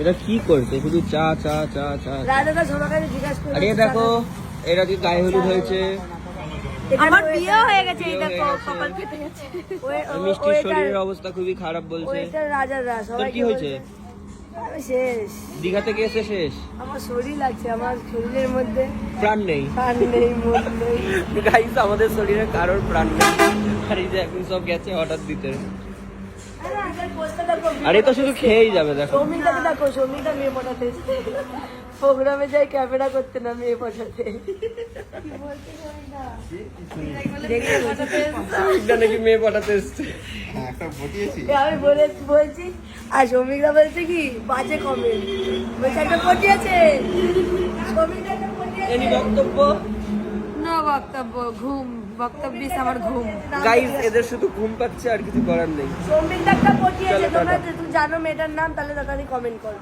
এটা কি করছে শুধু চা চা চা চা। রাজাদা সবাইকে জিজ্ঞাসা করে। আরে দেখো এটা কি গায়ে হলুদ হয়েছে। আমার বিয়ে হয়ে গেছে, এই দেখো কপাল কেটে গেছে। মিষ্টির শরীরের অবস্থা খুবই খারাপ বলছে। ওইটা রাজাদা তোর সবাই কি হয়েছে? আমি শেষ, দীঘা থেকে এসে শেষ। আমার শরীর লাগছে, আমার শরীরের মধ্যে প্রাণ নেই। প্রাণ নেই, মন নেই। গাইস আমাদের শরীরে কারোর প্রাণ নেই। আর এই যে এখন সব গেছে হঠাৎ দিতে। আরে তো শুধু খেয়েই যাবে দেখো। সৌমিকটাকে দেখো, সৌমিকটা মেয়ে পটাতে প্রোগ্রামে যাই ক্যামেরা করতে না মেয়ে পটাতে। এটা নাকি মেয়ে পাঠাতে এসছে। আমি বলছি আর সৌমিকরা বলছে কি বাজে কমেন্ট, বলছে একটা পটিয়েছে। সৌমিকটা একটা পটিয়েছে। এনি বক্তব্য না বক্তব্য, ঘুম বক্তব্য আমার ঘুম। গাইস এদের শুধু ঘুম পাচ্ছে আর কিছু করার নেই। সৌমিকটা একটা পটিয়েছে, চলো, তোমরা টাটা। তুমি জানো মেয়েটার নাম, তাহলে তাড়াতাড়ি কমেন্ট করো।